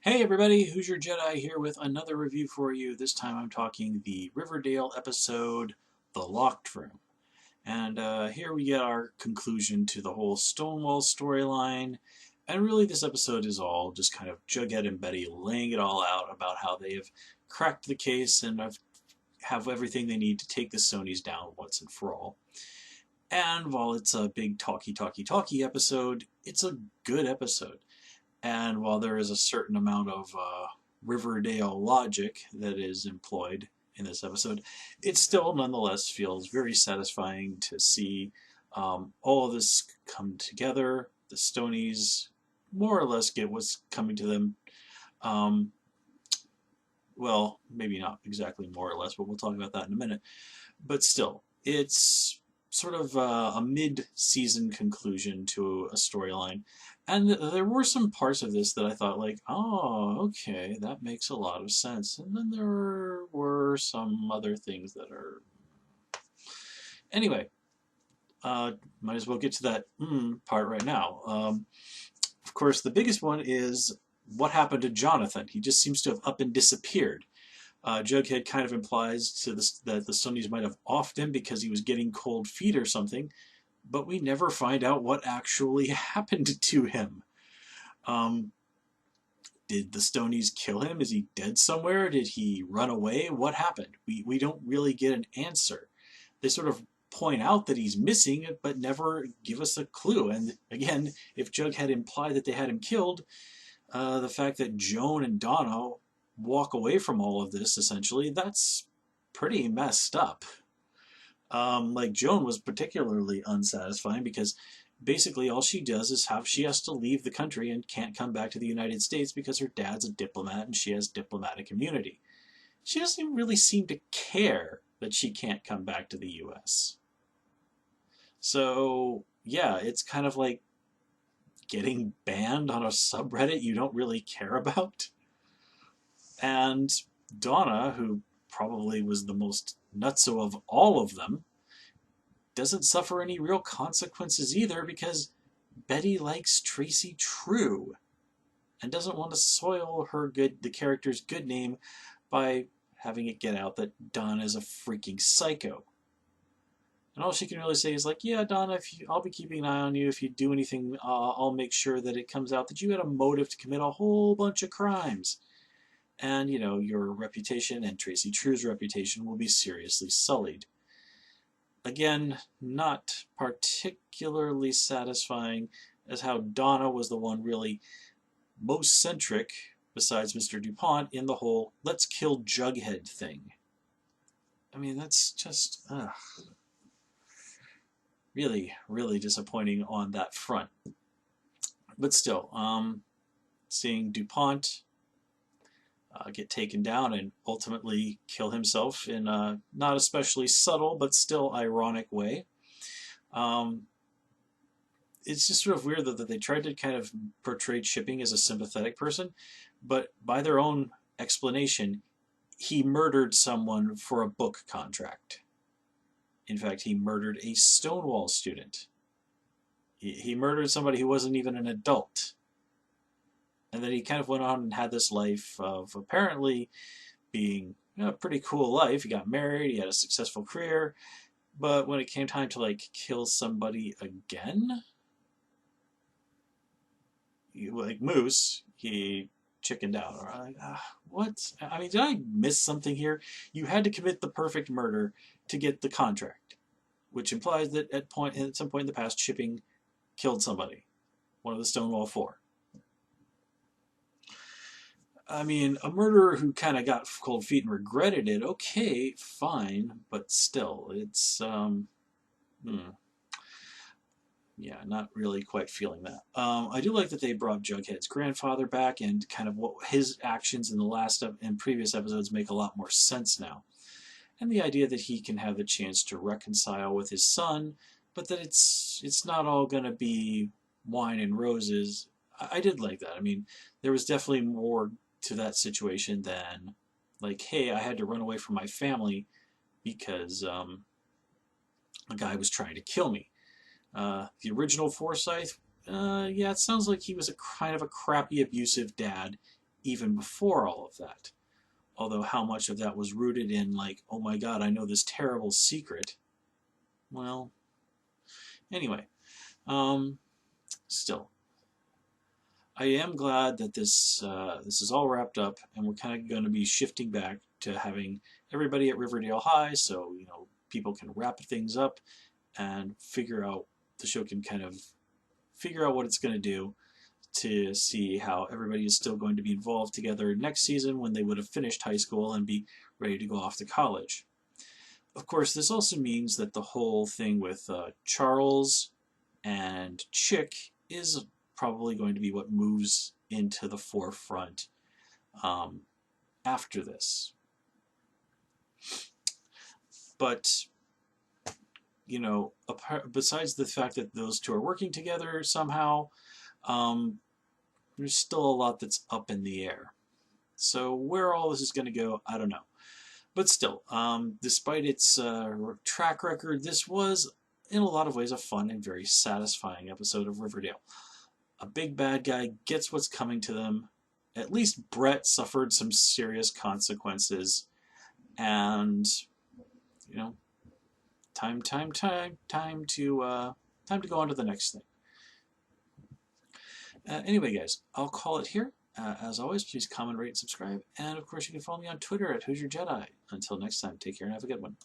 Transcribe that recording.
Hey everybody, Who's Your Jedi here with another review for you. This time I'm talking the Riverdale episode, The Locked Room. And here we get our conclusion to the whole Stonewall storyline. And really this episode is all just kind of Jughead and Betty laying it all out about how they have cracked the case and have everything they need to take the Sonys down once and for all. And while it's a big talky episode, it's a good episode. And while there is a certain amount of Riverdale logic that is employed in this episode, it still nonetheless feels very satisfying to see all of this come together. The Stonies more or less get what's coming to them. Um, well, maybe not exactly more or less, but we'll talk about that in a minute. But still, it's sort of a mid-season conclusion to a storyline. And there were some parts of this that I thought like, oh, okay, that makes a lot of sense. And then there were some other things that are... Anyway, might as well get to that part right now. Of course, the biggest one is what happened to Jonathan. He just seems to have up and disappeared. Jughead kind of implies to this, that the Sonys might have offed him because he was getting cold feet or something, but we never find out what actually happened to him. Did the Stonies kill him? Is he dead somewhere? Did he run away? What happened? We don't really get an answer. They sort of point out that he's missing, but never give us a clue. And again, if Jughead implied that they had him killed, the fact that Joan and Donna walk away from all of this, essentially, that's pretty messed up. Like Joan was particularly unsatisfying because basically all she does is she has to leave the country and can't come back to the United States because her dad's a diplomat and she has diplomatic immunity. She doesn't really seem to care that she can't come back to the US. So yeah, it's kind of like getting banned on a subreddit you don't really care about. And Donna, who probably was the most nutso of all of them, doesn't suffer any real consequences either because Betty likes Tracy True and doesn't want to soil the character's good name by having it get out that Donna is a freaking psycho. And all she can really say is like, yeah, Donna, I'll be keeping an eye on you. If you do anything, I'll make sure that it comes out that you had a motive to commit a whole bunch of crimes. And, you know, your reputation and Tracy True's reputation will be seriously sullied. Again, not particularly satisfying as how Donna was the one really most centric, besides Mr. DuPont, in the whole let's kill Jughead thing. I mean, that's just really, really disappointing on that front. But still, seeing DuPont get taken down and ultimately kill himself in a not especially subtle but still ironic way. It's just sort of weird that they tried to kind of portray Chipping as a sympathetic person, but by their own explanation, he murdered someone for a book contract. In fact, he murdered a Stonewall student. He murdered somebody who wasn't even an adult. And then he kind of went on and had this life of apparently being a pretty cool life. He got married, he had a successful career, but when it came time to like kill somebody again, like Moose, he chickened out. Or like, what? I mean, did I miss something here? You had to commit the perfect murder to get the contract, which implies that at some point in the past, Chipping killed somebody, one of the Stonewall Four. I mean, a murderer who kind of got cold feet and regretted it, okay, fine, but still, it's, yeah, not really quite feeling that. I do like that they brought Jughead's grandfather back and kind of what his actions in in previous episodes make a lot more sense now. And the idea that he can have the chance to reconcile with his son, but that it's not all going to be wine and roses. I did like that. I mean, there was definitely more to that situation than like, hey, I had to run away from my family because a guy was trying to kill me. The original Forsyth, yeah, it sounds like he was a kind of a crappy, abusive dad even before all of that. Although how much of that was rooted in, like, oh my god, I know this terrible secret. Well, anyway, still, I am glad that this is all wrapped up, and we're kind of going to be shifting back to having everybody at Riverdale High, so people can wrap things up and figure out, the show can kind of figure out what it's going to do, to see how everybody is still going to be involved together next season when they would have finished high school and be ready to go off to college. Of course, this also means that the whole thing with Charles and Chick is probably going to be what moves into the forefront after this. But, besides the fact that those two are working together somehow, there's still a lot that's up in the air. So where all this is going to go, I don't know. But still, despite its track record, this was, in a lot of ways, a fun and very satisfying episode of Riverdale. A big bad guy gets what's coming to them. At least Brett suffered some serious consequences. And, time to go on to the next thing. Anyway, guys, I'll call it here. As always, please comment, rate, and subscribe. And, of course, you can follow me on Twitter at Who's Your Jedi. Until next time, take care and have a good one.